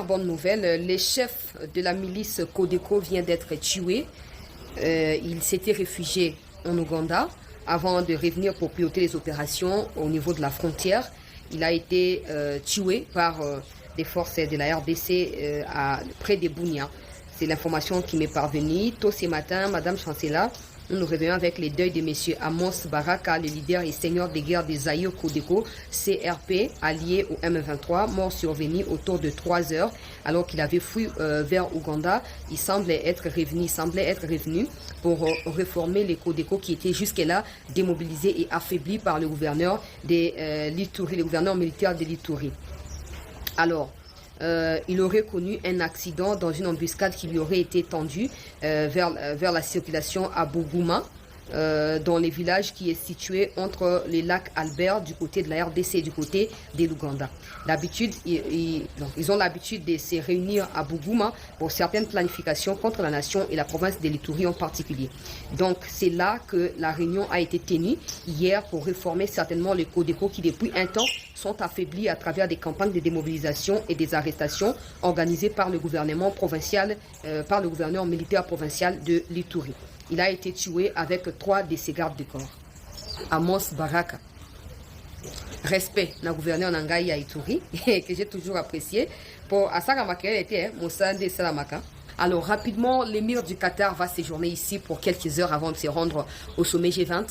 Bonne nouvelle, le chef de la milice Codeco vient d'être tué. Il s'était réfugié en Ouganda avant de revenir pour piloter les opérations au niveau de la frontière. Il a été tué par des forces de la RDC près de Bunia. C'est l'information qui m'est parvenue. Tôt ce matin, Madame Chancela, nous revenons avec les deuils de M. Amos Baraka, le leader et seigneur de guerre des Zaïre Codeco, CRP, allié au M23, mort survenu autour de 3 heures alors qu'il avait fui vers Ouganda. Il semblait être revenu pour réformer les Codeco qui étaient jusque-là démobilisés et affaiblis par le gouverneur de l'Ituri, le gouverneur militaire de l'Ituri. Alors, il aurait connu un accident dans une embuscade qui lui aurait été tendue vers la circulation à Bougouma, dans les villages qui est situé entre les lacs Albert du côté de la RDC et du côté de l'Ouganda. D'habitude, ils ont l'habitude de se réunir à Bougouma pour certaines planifications contre la nation et la province de l'Ituri en particulier. Donc c'est là que la réunion a été tenue hier pour réformer certainement les Codeco qui depuis un temps sont affaiblis à travers des campagnes de démobilisation et des arrestations organisées par le gouvernement provincial, par le gouverneur militaire provincial de l'Ituri. Il a été tué avec 3 de ses gardes de corps. Amos Baraka. Respect, le gouverneur Nangaï à Ituri, que j'ai toujours apprécié. Pour Asaka Makere était Moussande Salamaka. Alors rapidement, l'émir du Qatar va séjourner ici pour quelques heures avant de se rendre au sommet G20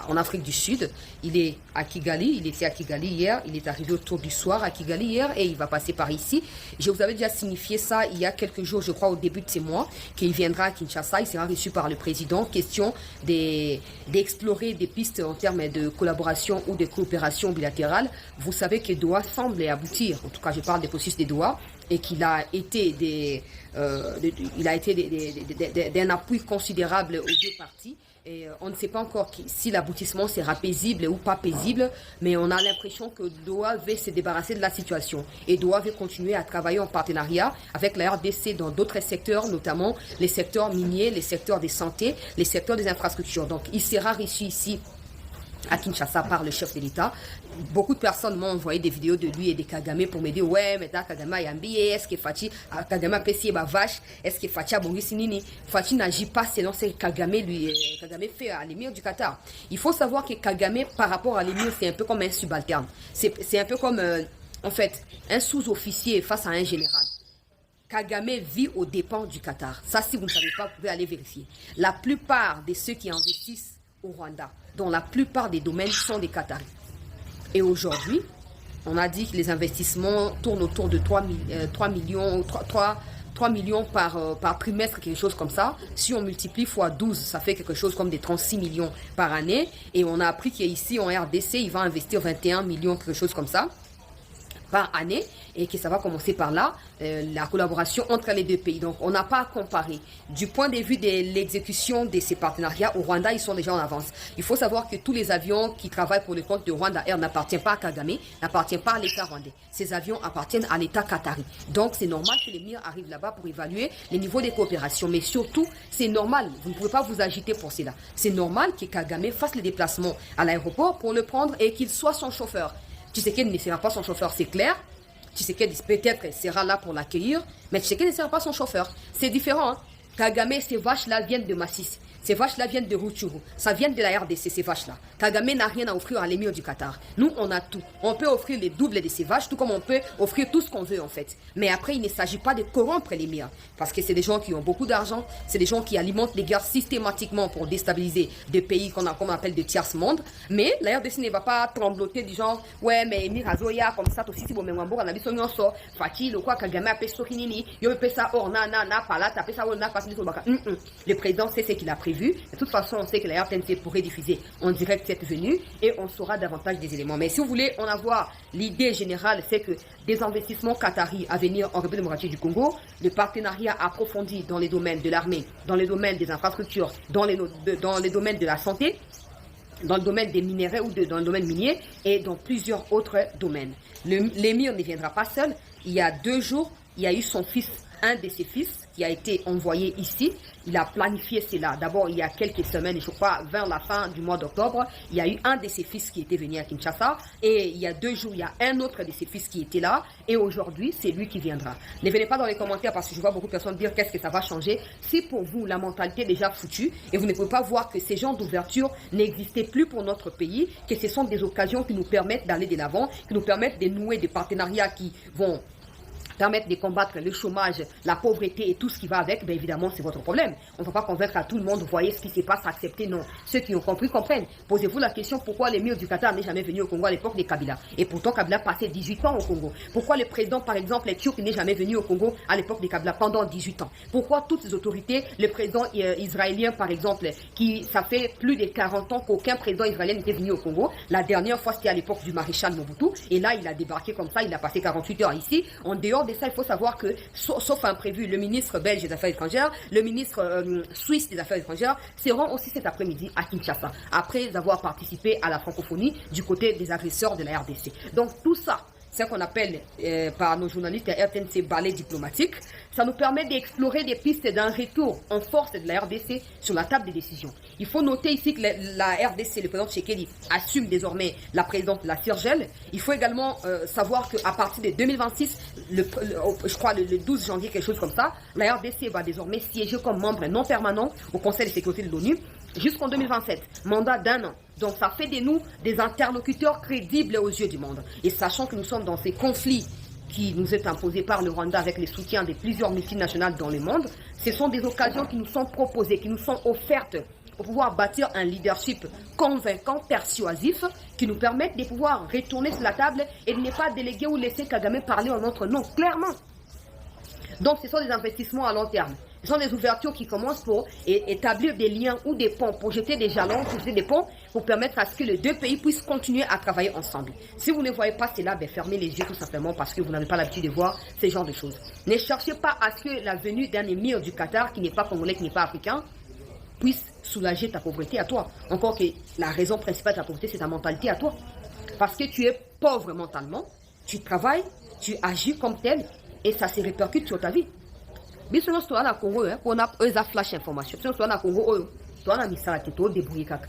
en Afrique du Sud. Il est à Kigali, il était à Kigali hier, il est arrivé autour du soir à Kigali hier et il va passer par ici. Je vous avais déjà signifié ça il y a quelques jours, je crois au début de ce mois, qu'il viendra à Kinshasa, il sera reçu par le président. Question d'explorer des pistes en termes de collaboration ou de coopération bilatérale. Vous savez que Doha semble aboutir, en tout cas je parle des processus de Doha, et qu'il a été d'un appui considérable aux deux parties. Et on ne sait pas encore si l'aboutissement sera paisible ou pas paisible, mais on a l'impression que Doha veut se débarrasser de la situation. Et Doha veut continuer à travailler en partenariat avec la RDC dans d'autres secteurs, notamment les secteurs miniers, les secteurs de santé, les secteurs des infrastructures. Donc il sera reçu ici à Kinshasa par le chef de l'État. Beaucoup de personnes m'ont envoyé des vidéos de lui et de Kagame pour me dire ouais mais Kagame a yambi, est-ce que Fachi Kagame a payé ma vache, est-ce que Fachi a bongi sinini. Fachi n'agit pas selon ce que Kagame fait à l'émir du Qatar. Il faut savoir que Kagame par rapport à l'émir c'est un peu comme un subalterne, c'est un peu comme en fait un sous-officier face à un général. Kagame vit aux dépens du Qatar. Ça, si vous ne savez pas, vous pouvez aller vérifier. La plupart de ceux qui investissent au Rwanda, dont la plupart des domaines sont des Qataris. Et aujourd'hui, on a dit que les investissements tournent autour de 3 millions par trimestre, quelque chose comme ça. Si on multiplie x 12, ça fait quelque chose comme des 36 millions par année. Et on a appris qu'ici en RDC, il va investir 21 millions, quelque chose comme ça, par année, et que ça va commencer par là, la collaboration entre les deux pays. Donc on n'a pas à comparer. Du point de vue de l'exécution de ces partenariats, au Rwanda, ils sont déjà en avance. Il faut savoir que tous les avions qui travaillent pour le compte de Rwanda Air n'appartiennent pas à Kagame, n'appartiennent pas à l'État rwandais. Ces avions appartiennent à l'État qatari. Donc c'est normal que l'émir arrive là-bas pour évaluer les niveaux de coopération. Mais surtout, c'est normal, vous ne pouvez pas vous agiter pour cela. C'est normal que Kagame fasse les déplacements à l'aéroport pour le prendre et qu'il soit son chauffeur. Tshisekedi ne sera pas son chauffeur, c'est clair. Tshisekedi peut-être sera là pour l'accueillir, mais Tshisekedi ne sera pas son chauffeur. C'est différent. Hein? Kagame, ces vaches-là viennent de Massis. Ces vaches-là viennent de Rutshuru. Ça vient de la RDC, ces vaches-là. Kagame n'a rien à offrir à l'émir du Qatar. Nous, on a tout. On peut offrir les doubles de ces vaches, tout comme on peut offrir tout ce qu'on veut, en fait. Mais après, il ne s'agit pas de corrompre l'émir. Parce que c'est des gens qui ont beaucoup d'argent. C'est des gens qui alimentent les guerres systématiquement pour déstabiliser des pays qu'on appelle de tiers-monde. Mais la RDC ne va pas trembloter du genre, ouais, mais émir Azoya, comme ça, aussi, si vous m'en avez dit, Fati, le quoi, Kagame a pêché Sokinini, il a pêché ça, or, na, pala, tapé ça, na, passé sur le baka. Le président sait ce qu'il a prévu. De toute façon, on sait que la RTNC pourrait diffuser en direct cette venue et on saura davantage des éléments. Mais si vous voulez en avoir l'idée générale, c'est que des investissements qataris à venir en République démocratique du Congo, le partenariat approfondi dans les domaines de l'armée, dans les domaines des infrastructures, dans les domaines de la santé, dans le domaine des minéraux ou dans le domaine minier et dans plusieurs autres domaines. L'émir ne viendra pas seul. Il y a 2 jours, il y a eu son fils, un de ses fils, qui a été envoyé ici, il a planifié cela. D'abord, il y a quelques semaines, je crois, vers la fin du mois d'octobre, il y a eu un de ses fils qui était venu à Kinshasa. Et il y a 2 jours, il y a un autre de ses fils qui était là. Et aujourd'hui, c'est lui qui viendra. Ne venez pas dans les commentaires parce que je vois beaucoup de personnes dire qu'est-ce que ça va changer. Si pour vous, la mentalité est déjà foutue et vous ne pouvez pas voir que ces genres d'ouverture n'existaient plus pour notre pays, que ce sont des occasions qui nous permettent d'aller de l'avant, qui nous permettent de nouer des partenariats qui vont permettre de combattre le chômage, la pauvreté et tout ce qui va avec, bien évidemment, c'est votre problème. On ne va pas convaincre à tout le monde, voyez ce qui se passe, accepter, non. Ceux qui ont compris comprennent. Posez-vous la question, pourquoi l'émir du Qatar n'est jamais venu au Congo à l'époque des Kabila? Et pourtant, Kabila passait 18 ans au Congo. Pourquoi le président, par exemple, les Turcs n'est jamais venu au Congo à l'époque des Kabila pendant 18 ans? Pourquoi toutes ces autorités, le président israélien, par exemple, qui, ça fait plus de 40 ans qu'aucun président israélien n'était venu au Congo. La dernière fois, c'était à l'époque du maréchal Mobutu. Et là, il a débarqué comme ça, il a passé 48 heures ici. En dehors de ça, il faut savoir que, sauf imprévu, le ministre belge des Affaires étrangères, le ministre suisse des Affaires étrangères seront aussi cet après-midi à Kinshasa, après avoir participé à la francophonie du côté des agresseurs de la RDC. Donc tout ça, c'est ce qu'on appelle par nos journalistes RTNC balai diplomatique. Ça nous permet d'explorer des pistes d'un retour en force de la RDC sur la table des décisions. Il faut noter ici que la RDC, le président Tshisekedi, assume désormais la présidence de la CIRGEL. Il faut également savoir qu'à partir de 2026, je crois le 12 janvier, quelque chose comme ça, la RDC va désormais siéger comme membre non permanent au Conseil de sécurité de l'ONU jusqu'en 2027, mandat d'1 an. Donc ça fait de nous des interlocuteurs crédibles aux yeux du monde. Et sachant que nous sommes dans ces conflits qui nous est imposé par le Rwanda avec le soutien de plusieurs multinationales dans le monde, ce sont des occasions qui nous sont proposées, qui nous sont offertes pour pouvoir bâtir un leadership convaincant, persuasif, qui nous permette de pouvoir retourner sur la table et de ne pas déléguer ou laisser Kagame parler en notre nom, clairement. Donc ce sont des investissements à long terme. Ce sont des ouvertures qui commencent pour établir des liens ou des ponts, pour jeter des jalons, pour jeter des ponts, pour permettre à ce que les deux pays puissent continuer à travailler ensemble. Si vous ne voyez pas cela, ben fermez les yeux tout simplement parce que vous n'avez pas l'habitude de voir ce genre de choses. Ne cherchez pas à ce que la venue d'un émir du Qatar, qui n'est pas congolais, qui n'est pas africain, puisse soulager ta pauvreté à toi. Encore que la raison principale de ta pauvreté, c'est ta mentalité à toi. Parce que tu es pauvre mentalement, tu travailles, tu agis comme tel, et ça se répercute sur ta vie. Biso no sto na Congo on a eza flash information. Biso sto na Congo to na misala te to débrouiller kaka.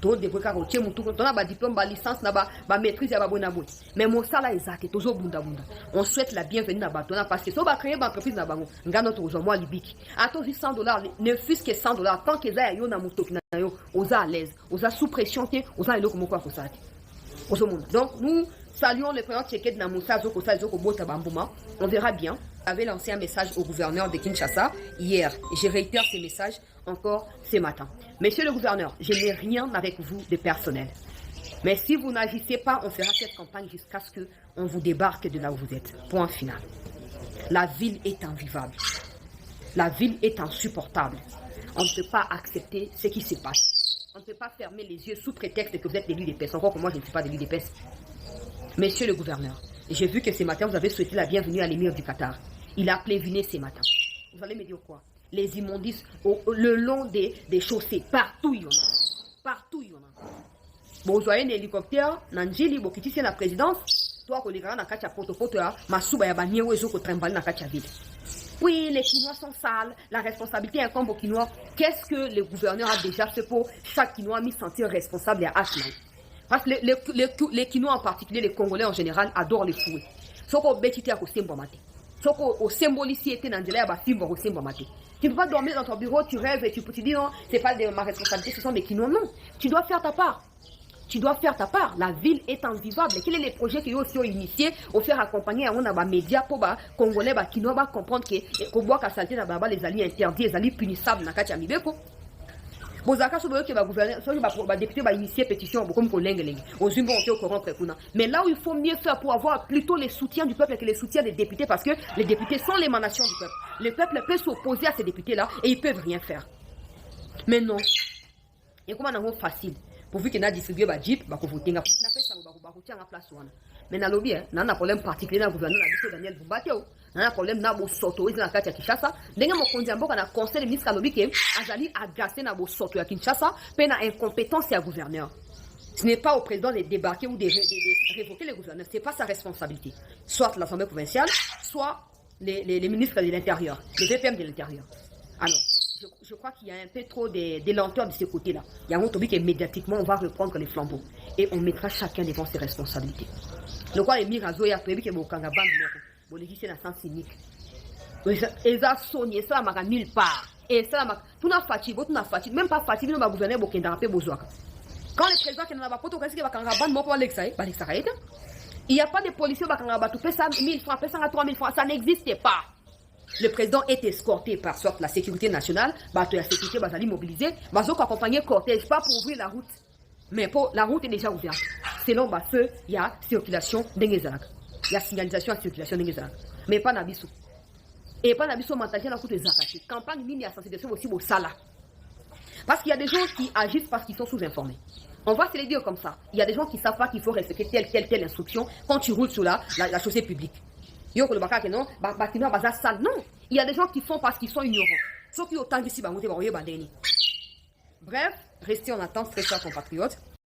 To débrouiller kaka o mutu to na ba diplôme ba licence na ba maîtrise ya ba bona bout. Mais mon sala ezake tozo bunda bunda. On souhaite la bienvenue na ba to na parce que so ba créer ba entreprise na bango. Ngano to zo moi libiki. Ato $100 ne fût-ce que $100 tant que za yo na muto na yo oza à l'aise, oza sous pression te, oza eloko moko ko sati. Donc nous saluons le président Tshisekedi na Moussa Zoko Zoko Bota Bambouma. On verra bien. J'avais lancé un message au gouverneur de Kinshasa hier. Je réitère ces messages encore ce matin. Monsieur le gouverneur, je n'ai rien avec vous de personnel. Mais si vous n'agissez pas, on fera cette campagne jusqu'à ce qu'on vous débarque de là où vous êtes. Point final. La ville est invivable. La ville est insupportable. On ne peut pas accepter ce qui se passe. On ne peut pas fermer les yeux sous prétexte que vous êtes l'élu d'épaisse. Encore que moi, je ne suis pas l'élu d'épaisse. Monsieur le gouverneur, j'ai vu que ce matin, vous avez souhaité la bienvenue à l'émir du Qatar. Il a pléviné ce matin. Vous allez me dire quoi? Les immondices le long des chaussées, partout il y en a. Partout il y en a. Bon, vous voyez un hélicoptère, Nanjili, Bokiti, c'est la présidence. Toi, quand on a kacha poto, Masuba Yabanyewo et Zoko Trembali na kacha ville. Oui, les Quinois sont sales, la responsabilité incombe aux Quinois. Qu'est-ce que le gouverneur a déjà fait pour chaque Quinois mis sentir responsable et à Ashman? Parce que les Quinois en particulier, les Congolais en général, adorent les fouets. Soko betiti à Kosembo Mate. Soko au symbole ici était dans le à film au Kosembo Mate. Tu ne peux pas dormir dans ton bureau, tu rêves et tu dis non, c'est pas de ma responsabilité, ce sont des Quinois. Non, tu dois faire ta part. Tu dois faire ta part. La ville est invivable. Quels sont les projets qui ont aussi initiés au faire accompagner un média pour les Congolais qui ne pas comprendre que les alliés interdits, les alliés punissables dans le cas de Mibeko. Mais là où il faut mieux faire pour avoir plutôt les soutiens du peuple que les soutiens des députés, parce que les députés sont l'émanation du peuple. Le peuple peut s'opposer à ces députés-là et ils ne peuvent rien faire. Mais non. Et comment on a facile? Pourvu qu'il y ait distribué un jeep, il faut voter. On a fait ça, on a place. Mais dans le lobby, on a un problème particulier dans le gouvernement, on a Daniel Boubateo. On a un problème dans le soto, dans la carte à Kinshasa. D'ailleurs, mon condiambo, on a conseil de ministre Kalobi qui a agacé dans le soto à Kinshasa, puis on a incompétence à gouverneur. Ce n'est pas au président de débarquer ou de révoquer le gouverneur. Ce n'est pas sa responsabilité. Soit l'Assemblée provinciale, soit les ministres de l'Intérieur, les VPM de l'Intérieur. Alors, je crois qu'il y a un peu trop de lenteur de ce côté-là. Il y a un autre que médiatiquement, on va reprendre les flambeaux et on mettra chacun devant ses responsabilités. Donc, quoi, les mirazo, il y a prévu que vous avez bon, les dans le sens cynique. Ils ont sonné ça, à nulle part. Et ça, tout n'a fatigue, même pas fatigue, nous va gouverner, vous avez besoin. Quand le président qui n'a pas poté, qu'est-ce qu'il va faire? Il n'y a pas de policiers qui vont faire ça 1000 francs, 3000 francs, ça n'existe pas. Le président est escorté par sorte la sécurité nationale, la sécurité va aller mobiliser, va accompagner le cortège, pas pour ouvrir la route. Mais la route est déjà ouverte. Selon feu, il y a circulation d'Engezalak. Il y a signalisation à circulation d'Engezalak. Mais pas d'abissou. Et pas d'abissou mentalité dans la route des Zakachi. Campagne mini à sensibilisation aussi au Sala. Parce qu'il y a des gens qui agissent parce qu'ils sont sous-informés. On va se le dire comme ça. Il y a des gens qui ne savent pas qu'il faut respecter telle instruction quand tu roules sur la chaussée publique. Non, il y a des gens qui font parce qu'ils sont ignorants. Sauf qu'il y a autant d'ici, bref, restez en attente, très chers compatriotes.